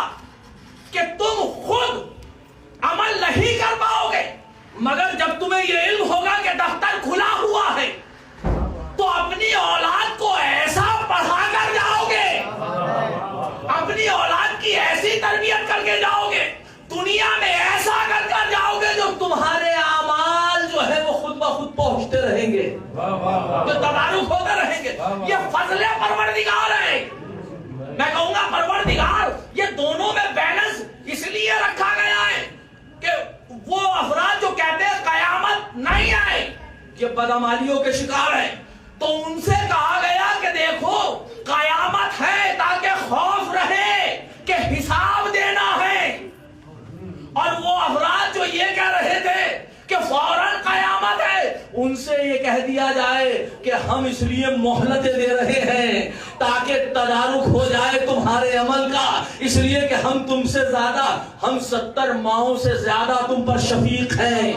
کہ تم خود عمل نہیں کر پاؤ گے، مگر جب تمہیں یہ علم ہوگا کہ دفتر کھلا ہوا ہے تو اپنی اولاد کو ایسا پڑھا کر جاؤ گے، اپنی اولاد کی ایسی تربیت کر کے جاؤ گے، دنیا میں ایسا کر کر جاؤ گے جو تمہارے اعمال جو ہے وہ خود بخود پہنچتے رہیں گے، جو تدارک ہوتے رہیں گے۔ یہ فضل پروردگار ہے۔ میں کہوں گا پروردگار یہ دونوں میں بیلنس اس لیے رکھا گیا ہے کہ وہ افراد جو کہتے ہیں قیامت نہیں آئے، یہ بدعمالیوں کے شکار ہیں، تو ان سے کہا گیا کہ دیکھو قیامت ہے تاکہ خوف رہے کہ حساب دینا ہے، اور وہ افراد جو یہ کہہ رہے تھے کہ فوراً قیامت ہے، ان سے یہ کہہ دیا جائے کہ ہم اس لیے مہلتیں دے رہے ہیں تاکہ تدارک ہو جائے تمہارے عمل کا، اس لیے کہ ہم تم سے زیادہ، ہم 70 ماؤں سے زیادہ تم پر شفیق ہیں۔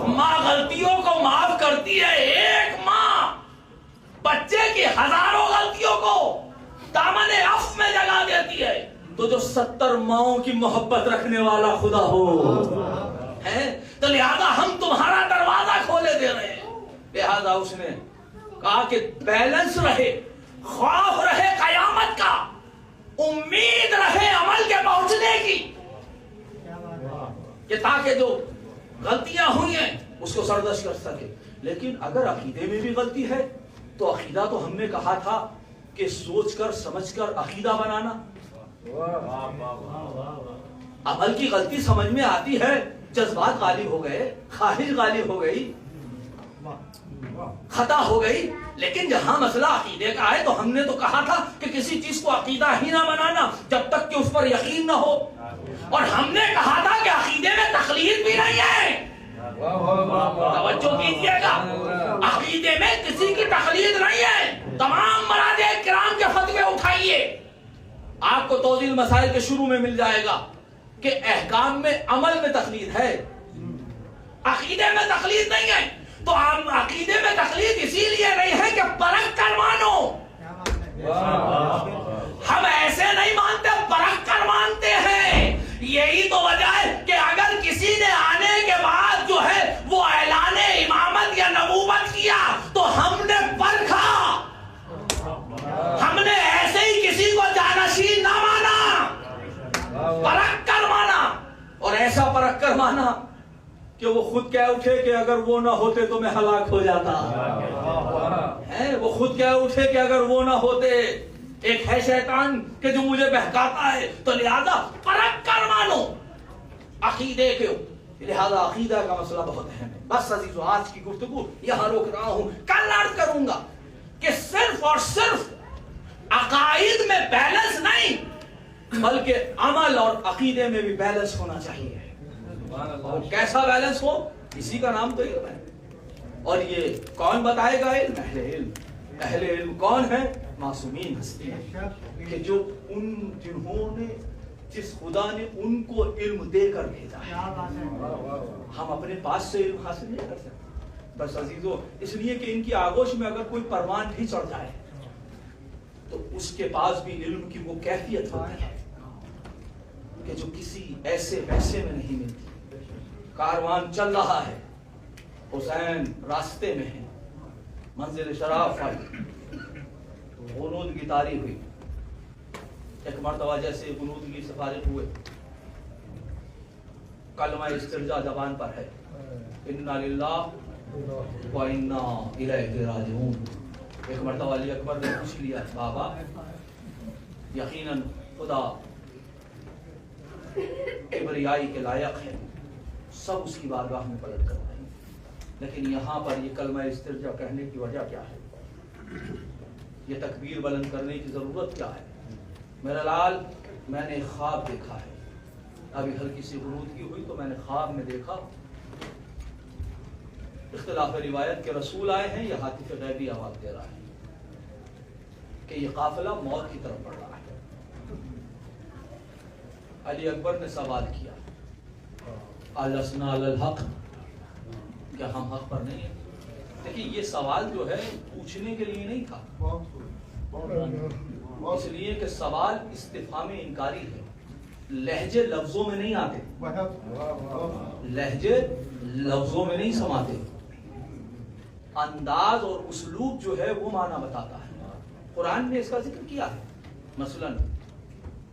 ماں غلطیوں کو معاف کرتی ہے، ایک ماں بچے کی ہزاروں غلطیوں کو دامن عفو میں جگا دیتی ہے، تو جو 70 ماؤں کی محبت رکھنے والا خدا ہو ہے، تو لہذا ہم تمہارا دروازہ کھولے دے رہے ہیں۔ لہذا اس نے کہا کہ بیلنس رہے، خوف رہے قیامت کا، امید رہے عمل کے پہنچنے کی، کہ تاکہ جو غلطیاں ہوئی ہیں اس کو سردش کر سکے۔ لیکن اگر عقیدے میں بھی غلطی ہے تو عقیدہ تو ہم نے کہا تھا کہ سوچ کر سمجھ کر عقیدہ بنانا، عمل کی غلطی سمجھ میں آتی ہے، جذبات غالب ہو گئے، خواہش غالب ہو گئی، خطا ہو گئی، لیکن جہاں مسئلہ عقیدے کا ہے تو ہم نے تو کہا تھا کہ کسی چیز کو عقیدہ ہی نہ بنانا جب تک کہ اس پر یقین نہ ہو، اور ہم نے کہا تھا کہ عقیدے میں تقلید بھی نہیں ہے۔ توجہ کیجیے گا، عقیدے میں کسی کی تقلید نہیں ہے۔ تمام مراجع کرام کے فتوے اٹھائیے، آپ کو توضیح المسائل کے شروع میں مل جائے گا کہ احکام میں عمل میں تقلید ہے، عقیدے میں تقلید نہیں ہے۔ تو عقیدے میں تقلید اسی لیے نہیں ہے کہ پرکھ کر مانو، ہم ایسے نہیں مانتے، پرکھ کر مانتے ہیں۔ یہی تو وجہ ہے کہ اگر کسی نے آنے کے بعد جو ہے وہ اعلان امامت یا نبوت کیا تو ہم نے پرکھا، ہم نے ایسے ہی کسی کو جانشین نہ مانا، پرکھ کر مانا، اور ایسا پرکھ کر مانا کہ وہ خود کہہ اٹھے کہ اگر وہ نہ ہوتے تو میں ہلاک ہو جاتا ہے، وہ خود کہہ اٹھے کہ اگر وہ نہ ہوتے، ایک ہے شیطان کہ جو مجھے بہکاتا ہے، تو لہذا پرکھ کر مانو عقیدے کے۔ لہذا عقیدہ کا مسئلہ بہت اہم ہے۔ بس عزیزو، آج کی گفتگو یہاں روک رہا ہوں، کل عرض کروں گا کہ صرف اور صرف عقائد میں بیلنس نہیں بلکہ عمل اور عقیدے میں بھی بیلنس ہونا چاہیے۔ اور کیسا بیلنس ہو، اسی کا نام تو علم ہے، اور یہ کون بتائے گا؟ علم، اہل علم۔ اہل علم کون ہے؟ معصومین ہستی ہیں کہ جو جنہوں نے، جس خدا نے ان کو علم دے کر بھیجا ہے۔ ہم اپنے پاس سے علم حاصل نہیں کر سکتے۔ بس عزیزو، اس لیے کہ ان کی آغوش میں اگر کوئی پروان بھی چڑھ جائے تو اس کے پاس بھی علم کی وہ کیفیت ہوتی ہے کہ جو کسی ایسے ویسے میں نہیں ملتی۔ کاروان چل رہا ہے، حسین راستے میں ہے، منزل شراف آئی، غنود کی تاری ہوئی، ایک مرتبہ جیسے غنود کی سے فارغ ہوئے، کلمہ استرجاع زبان پر ہے، انا للہ و انا الیہ راجعون، ایک مرتبہ علی اکبر نے پوچھ لیا بابا یقیناً خدا کبریائی کے لائق ہے، سب اس کی بارگاہ میں پلٹ کر آئیں، لیکن یہاں پر یہ کلمہ استرجاع کہنے کی وجہ کیا ہے؟ یہ تکبیر بلند کرنے کی ضرورت کیا ہے؟ میرا لال میں نے ایک خواب دیکھا ہے، ابھی ہلکی سی غنودگی ہوئی تو میں نے خواب میں دیکھا اختلاف روایت کے رسول آئے ہیں، یہ ہاتف غیبی آواز دے رہا ہے کہ یہ قافلہ موت کی طرف بڑھ رہا ہے۔ علی اکبر نے سوال کیا السنا علی الحق، کیا ہم حق پر نہیں ہیں؟ دیکھیے یہ سوال جو ہے پوچھنے کے لیے نہیں تھا، اس لیے کہ سوال استفہام انکاری ہے، لہجے لفظوں میں نہیں آتے، لہجے لفظوں میں نہیں سماتے، انداز اور اسلوب جو ہے وہ معنی بتاتا ہے۔ قرآن نے اس کا ذکر کیا ہے، مثلا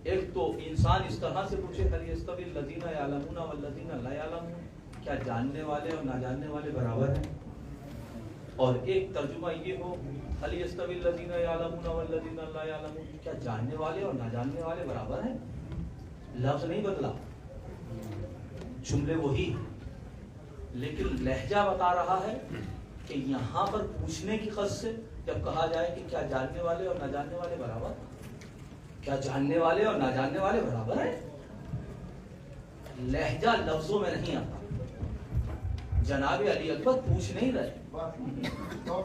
ایک تو انسان اس طرح سے پوچھے هل يستوي الذين يعلمون والذين لا يعلمون، کیا جاننے والے اور نہ جاننے والے برابر ہیں؟ اور ایک ترجمہ یہ ہو هل يستوي الذين يعلمون والذين لا يعلمون، کیا جاننے والے اور نہ جاننے والے برابر ہیں؟ لفظ نہیں بدلا، جملے وہی، لیکن لہجہ بتا رہا ہے کہ یہاں پر پوچھنے کی قصد سے جب کہا جائے کہ کیا جاننے والے اور نہ جاننے والے برابر، کیا جاننے والے اور نہ جاننے والے برابر ہیں؟ لہجہ لفظوں میں نہیں آتا۔ جناب علی اکبر پوچھ نہیں رہے،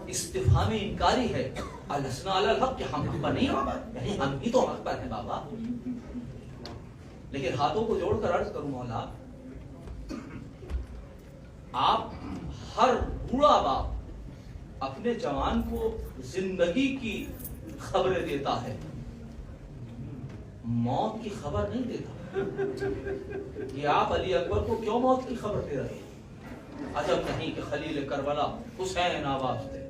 استفہام انکاری ہے، الحسنہ علی الحق، کہ ہم حق پر نہیں بابا، یعنی ہم بھی تو حق پر ہیں بابا۔ لیکن ہاتھوں کو جوڑ کر عرض کروں مولا، آپ ہر بوڑھا باپ اپنے جوان کو زندگی کی خبریں دیتا ہے، موت کی خبر نہیں دیتا۔ یہ آپ علی اکبر کو کیوں موت کی خبر دے رہے ہیں؟ عجب نہیں کہ خلیل کربلا حسین آواز دے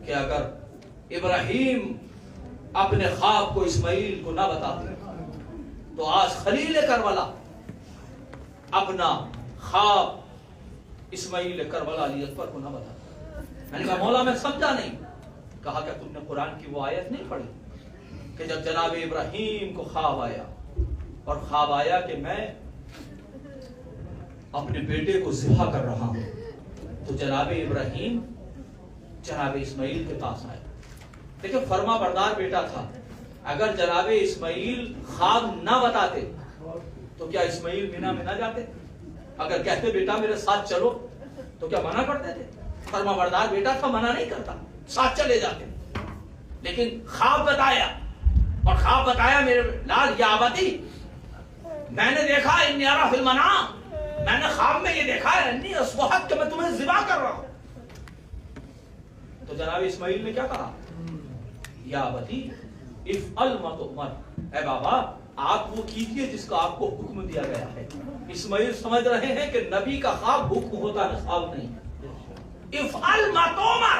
کہ اگر ابراہیم اپنے خواب کو اسماعیل کو نہ بتاتے تو آج خلیل کربلا اپنا خواب اسماعیل کربلا علی اکبر کو نہ بتاتا۔ میں نے کہا مولا میں سمجھا نہیں، کہا کہ تم نے قرآن کی وہ آیت نہیں پڑھی کہ جب جناب ابراہیم کو خواب آیا اور خواب آیا کہ میں اپنے بیٹے کو ذبح کر رہا ہوں، تو جناب ابراہیم جناب اسماعیل کے پاس آئے۔ دیکھیں فرما بردار بیٹا تھا، اگر جناب اسماعیل خواب نہ بتاتے تو کیا اسماعیل مینا میں نہ جاتے؟ اگر کہتے بیٹا میرے ساتھ چلو تو کیا منع کرتے تھے؟ فرما بردار بیٹا تھا، منع نہیں کرتا، ساتھ چلے جاتے۔ لیکن خواب بتایا، اور خواب بتایا میرے لال یا آبادی، میں نے دیکھا انی ارا فی المنام، میں نے خواب میں یہ دیکھا ہے انی اصبحت کہ میں تمہیں ذبح کر رہا ہوں۔ تو جناب اسماعیل نے کیا کہا؟ یا آبادی افعل ما تؤمر، اے بابا آپ وہ کیجئے جس کا آپ کو حکم دیا گیا ہے۔ اسماعیل سمجھ رہے ہیں کہ نبی کا خواب حکم ہوتا ہے، خواب نہیں۔ افعل ما تؤمر،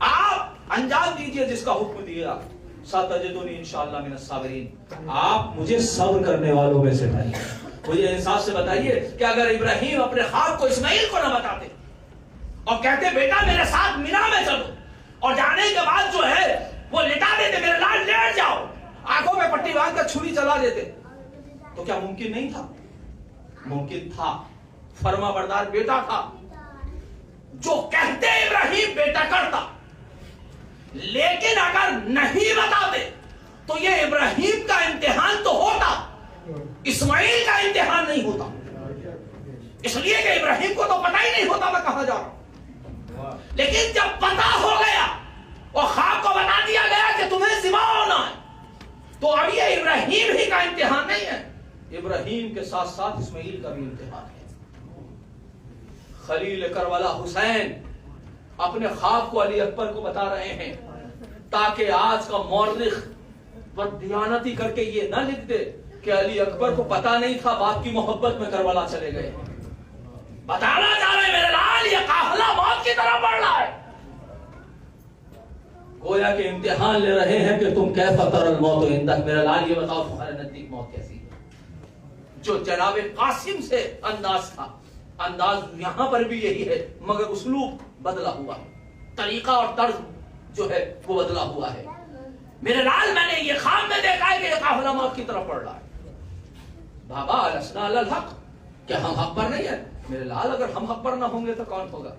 آپ انجام دیجئے جس کا حکم دیا، ستجدنی انشاءاللہ من الصابرین، آپ مجھے صبر کرنے والوں میں سے پائیے۔ مجھے انصاف سے بتائیے کہ اگر ابراہیم اپنے خواب کو اسماعیل کو نہ بتاتے اور کہتے بیٹا میرے ساتھ مینا میں چلو، اور جانے کے بعد جو ہے وہ لٹا دیتے، میرے لال لیٹ جاؤ، آنکھوں میں پٹی باندھ کر چھری چلا دیتے، تو کیا ممکن نہیں تھا؟ ممکن تھا۔ فرما بردار بیٹا تھا، جو کہتے ابراہیم بیٹا کرتا، لیکن اگر نہیں بتاتے تو یہ ابراہیم کا امتحان تو ہوتا، اسماعیل کا امتحان نہیں ہوتا، اس لیے کہ ابراہیم کو تو پتہ ہی نہیں ہوتا میں کہاں جا رہا ہوں۔ لیکن جب پتہ ہو گیا اور خواب کو بتا دیا گیا کہ تمہیں ذبح ہونا ہے، تو اب یہ ابراہیم ہی کا امتحان نہیں ہے، ابراہیم کے ساتھ ساتھ اسماعیل کا بھی امتحان ہے۔ خلیل کربلا حسین اپنے خواب کو علی اکبر کو بتا رہے ہیں تاکہ آج کا مورخ بددیانتی کر کے یہ نہ لکھ دے کہ علی اکبر کو پتا نہیں تھا، باپ کی محبت میں کربلا چلے گئے۔ بتانا چاہ رہے میرے لال یہ قافلہ موت کی طرف بڑھ رہا ہے، گویا کہ امتحان لے رہے ہیں کہ تم کیف تر الموت عندک، میرے لال یہ بتاؤ تمہارے نزدیک موت کیسی ہے؟ جو جناب قاسم سے انداز تھا، انداز یہاں پر بھی یہی ہے، مگر اسلوب بدلا ہوا، طریقہ اور طرز جو ہے وہ بدلا ہوا ہے. میرے لال میں نے یہ خواب میں دیکھا ہے کہ یہ قافلہ موت کی طرف بڑھ رہا ہے. بابا لسنا علی الحق، کیا ہم حق پر نہیں ہیں؟ میرے لال اگر ہم حق پر نہ ہوں گے تو کون ہوگا؟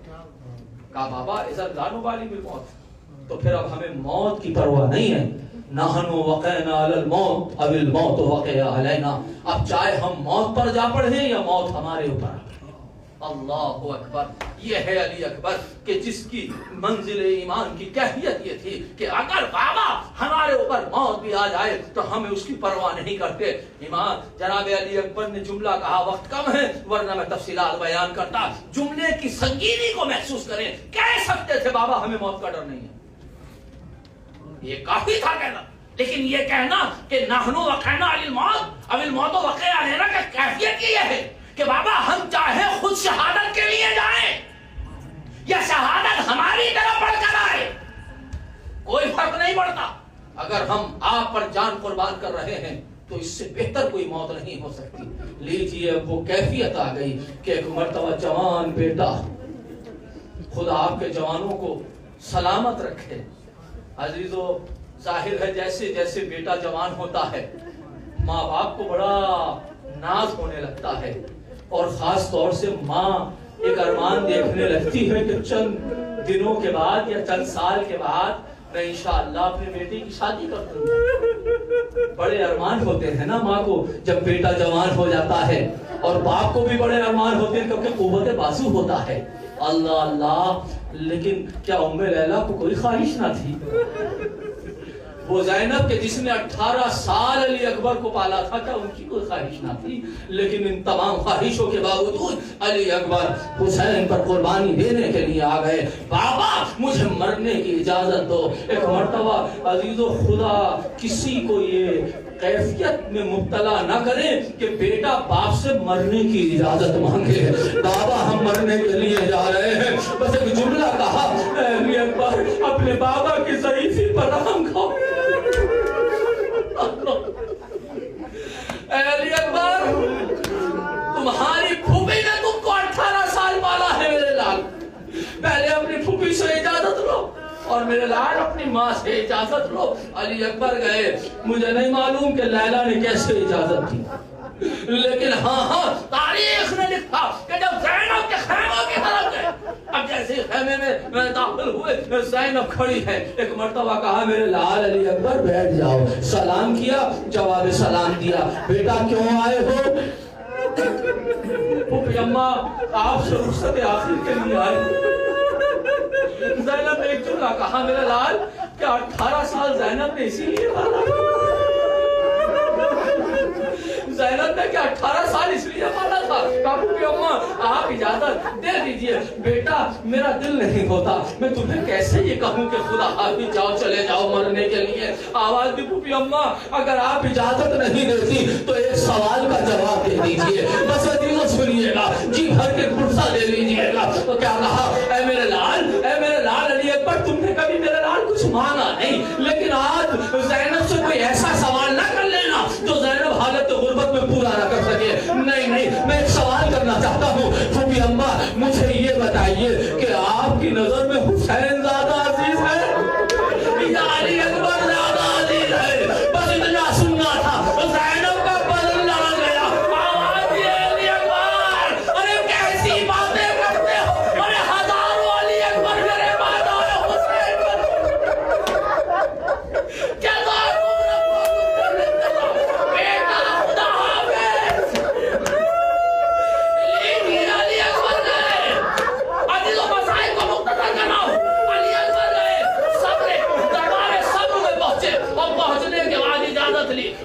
کہا بابا اذا لا نبالی بالموت، تو پھر اب ہمیں موت کی پرواہ نہیں ہے. نحن وقعنا علی الموت اب الموت وقع علینا، اب چاہے ہم موت پر جا پڑے یا موت ہمارے اوپر. اللہ اکبر. یہ ہے علی اکبر کہ جس کی منزل ایمان کی کیفیت یہ تھی کہ اگر بابا ہمارے اوپر موت بھی آ جائے تو ہمیں اس کی پرواہ نہیں کرتے. ایمان جناب علی اکبر نے جملہ کہا، وقت کم ہے ورنہ میں تفصیلات بیان کرتا. جملے کی سنگینی کو محسوس کریں. کہہ سکتے تھے بابا ہمیں موت کا ڈر نہیں ہے، یہ کافی تھا کہنا. لیکن یہ کہنا کہ نحن وقعنا علی الموت اب الموت وقع علینا کا کیفیت یہ ہے کہ بابا ہم چاہے خود شہادت کے لیے جائیں یا شہادت ہماری طرف بڑھ کر آئے، کوئی فرق نہیں پڑتا. اگر ہم آپ پر جان قربان کر رہے ہیں تو اس سے بہتر کوئی موت نہیں ہو سکتی. لیجیے اب وہ کیفیت آ گئی کہ ایک مرتبہ جوان بیٹا، خدا آپ کے جوانوں کو سلامت رکھے. عزیزو ظاہر ہے جیسے جیسے بیٹا جوان ہوتا ہے ماں باپ کو بڑا ناز ہونے لگتا ہے، اور خاص طور سے ماں ایک ارمان دیکھنے لگتی ہے کہ چند دنوں کے بعد یا چند سال کے بعد میں انشاءاللہ اپنے بیٹے کی شادی کر دوں گا. بڑے ارمان ہوتے ہیں نا ماں کو جب بیٹا جوان ہو جاتا ہے، اور باپ کو بھی بڑے ارمان ہوتے ہیں کیونکہ قوت بازو ہوتا ہے. اللہ اللہ. لیکن کیا ام لیلا کو کوئی خواہش نہ تھی؟ وہ زینب کے جس نے 18 سال علی اکبر کو پالا تھا، کیا ان کی کوئی خواہش نہ تھی؟ لیکن ان تمام خواہشوں کے باوجود علی اکبر حسین پر قربانی دینے کے لیے آ گئے. بابا مجھے مرنے کی اجازت دو. ایک مرتبہ عزیزو خدا کسی کو یہ کیفیت میں مبتلا نہ کرے کہ بیٹا باپ سے مرنے کی اجازت مانگے. بابا ہم مرنے کے لیے جا رہے ہیں. بس ایک جملہ کہا، اے علی اکبر اپنے بابا کی ضعیفی پر رحم کھاؤ. اے علی اکبر تمہاری پھوپھی نے تم کو 18 سال پالا ہے میرے لال. پہلے اپنی پھوپھی سے اجازت لو اور میرے لال اپنی ماں سے اجازت لو. علی اکبر گئے. مجھے نہیں معلوم کہ لیلا نے کیسے اجازت دی، لیکن ہاں تاریخ نے لکھا کہ جب زینب کے خیموں کی طرف گئے، اب جیسے خیمے میں داخل ہوئے زینب کھڑی ہے. ایک مرتبہ کہا میرے لال علی اکبر بیٹھ جاؤ. سلام کیا، جواب سلام دیا. بیٹا کیوں آئے ہو؟ پھوپھی اماں آپ سے رخصت آخر کے لیے آئے. زینب نے ایک جملہ کہا میرے لال کیا 18 سال زینب نے اسی لیے پالا؟ زینب نے کیا 18 سال اس لیے پالا تھا؟ پھوپھی اماں آپ اجازت دے دیجئے. بیٹا میرا دل نہیں ہوتا، میں تمہیں کیسے یہ کہوں کہ خدا حافظ جاؤ چلے جاؤ مرنے کے لیے. آواز دی پھوپھی اماں اگر آپ اجازت نہیں دیتی تو ایک سوال کا جواب دے دیجئے. بس دل سنیے گا، جی بھر کے گھرسا لے لیجئے گا. تو کیا کہا؟ اے میرے لال علی اکبر تم نے کبھی میرے لال کچھ مانگا نہیں، لیکن آج زینب سے کوئی ایسا سوال نہ کر لینا جو زینب حالت غربت میں پورا نہ کر سکے. نہیں میں ایک سوال کرنا چاہتا ہوں. پھوپھی اماں مجھے یہ بتائیے کہ آپ کی نظر میں حسین زیادہ عزیز ہے یا علی اکبر زیادہ عزیز ہے؟ بس اتنا سننا تھا. زینب کا بدل نہ گیا. آواز یہ علی اکبر، ارے کیسی باتیں کرتے ہو؟ ارے ہزاروں علی اکبر میرے بعد آئے حسین پر. کیا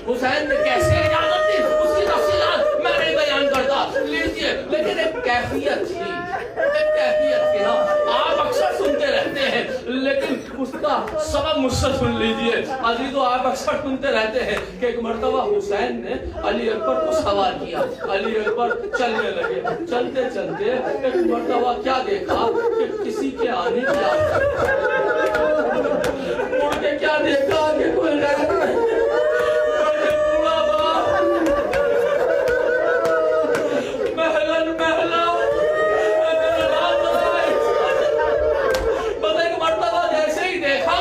حسین نے کیسے اجازت دی اس کی تفصیلات میں نہیں بیان کرتا. لیجئے لیکن ایک کیفیت تھی نا. آپ اکثر سنتے رہتے ہیں لیکن اس کا سبب مجھ سے سن لیجئے. عزیزو آپ اکثر سنتے رہتے ہیں کہ ایک مرتبہ حسین نے علی اکبر کو سوال کیا. علی اکبر چلنے لگے. چلتے چلتے ایک مرتبہ کیا دیکھا کہ کسی کے آنے کی مڑ کے کیا دیکھا کہ کوئی غیر نہیں. بس ایک مرتبہ جیسے ہی دیکھا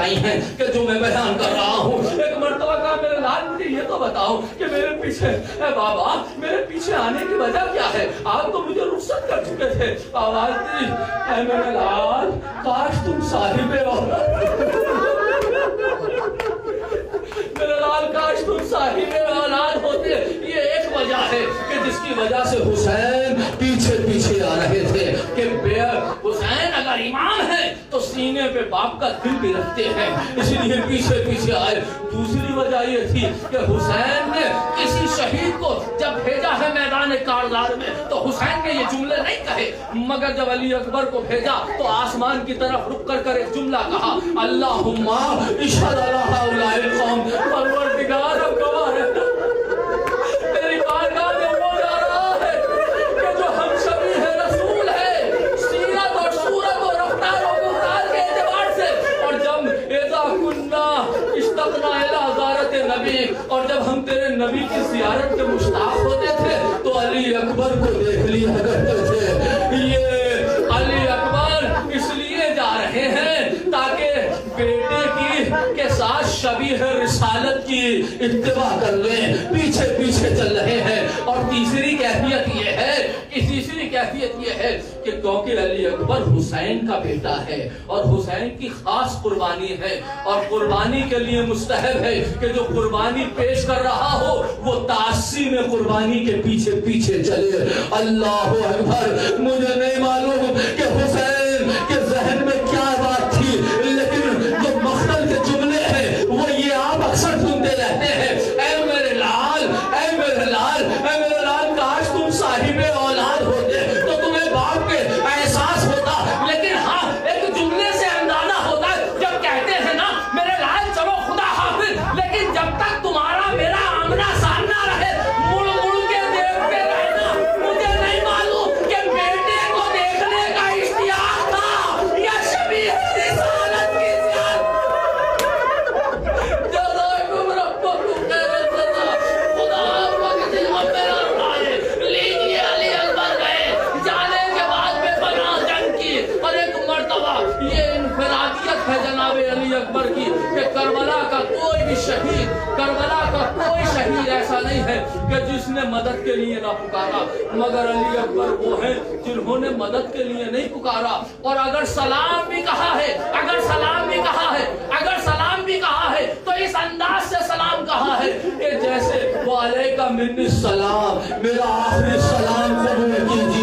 بتائی ہیں کہ جو میں بیان کر رہا ہوں. ایک مرتبہ کہا میرے لال مجھے یہ تو بتاؤ کہ میرے پیچھے اے بابا میرے پیچھے آنے کی وجہ کیا ہے؟ آپ تو مجھے رخصت کر چکے تھے. آواز دی اے میرے لال کاش تم صاحب میرے لال کاش تم صاحب اولاد ہوتے. یہ ایک وجہ ہے کہ جس کی وجہ سے حسین پیچھے پیچھے آ رہے تھے کہ حسین اگر امام ہے تو سینے پہ باپ کا دل بھی رکھتے ہیں, اس لیے پیچھے پیچھے آئے. دوسری وجہ یہ تھی کہ حسین نے کسی شہید کو جب بھیجا ہے میدان کارزار میں تو حسین نے یہ جملے نہیں کہے, مگر جب علی اکبر کو بھیجا تو آسمان کی طرف رک کر ایک جملہ کہا, اللہم اشہد علی ہؤلاء القوم. پروردگار اب گواہ رہنا تیری بارگاہ میں وہ جا رہا ہے کہ جو ہم شبیہ رسول ہے سیرت اور صورت اور رفتار و گفتار کے اعتبار سے. اور جب اذا کننا اشتقنا الی زیارت نبی, اور جب ہم تیرے نبی کی زیارت کے مشتاق ہوتے تھے تو علی اکبر کو دیکھ لیا کرتے تھے. یہ علی اکبر اس لیے جا رہے ہیں تاکہ بیٹے کے ساتھ شبیہ رسالت کی اتباع کر لیں, پیچھے پیچھے چل رہے ہیں. اور تیسری کیفیت یہ ہے کہ کیونکہ علی اکبر حسین کا بیٹا ہے اور حسین کی خاص قربانی ہے, اور قربانی کے لیے مستحب ہے کہ جو قربانی پیش کر رہا ہو وہ تعصی میں قربانی کے پیچھے پیچھے چلے. اللہ اکبر. مجھے نہیں معلوم کہ حسین کے ذہن میں کیا بات تھی, لیکن جو مختل کے جملے ہیں وہ یہ آپ اکثر سنتے رہتے ہیں, اے میرے لال, اے میرے لال, اے میرے لال کاش تم صاحب اولاد ہوتے تو تمہیں باپ کے احساس ہوتا. لیکن ہاں ایک جملے سے اندازہ ہوتا ہے جب کہتے ہیں نا میرے لال چلو خدا حافظ, لیکن جب تک تمہارا میرا آمنا سامنا رہے مڑ مڑ کے دیکھتے رہنا. مجھے نہیں معلوم کہ بیٹے کو دیکھنے کا اشتیاق تھا یا شبیہ رسالت کی جزاکم ربکم خیر الجزا. خدا آپ کے ہم میرا رائے لیجیے. علی اکبر گئے, جانے کے بعد میں بنا جنگ کی, اور ایک مرتبہ یہ انفرادیت ہے جناب علی اکبر کی کہ کربلا کا کوئی بھی شہید, کربلا کا کوئی شہید ایسا نہیں ہے کہ جس نے مدد کے لیے نہ پکارا, مگر علی اکبر وہ ہیں جنہوں نے مدد کے لیے نہیں پکارا. اور اگر سلام بھی کہا ہے, اگر سلام بھی کہا ہے, اگر سلام بھی کہا ہے تو اس انداز سے سلام کہا ہے کہ جیسے وعلیکم منی السلام, میرا آخری سلام قبول کیجیے.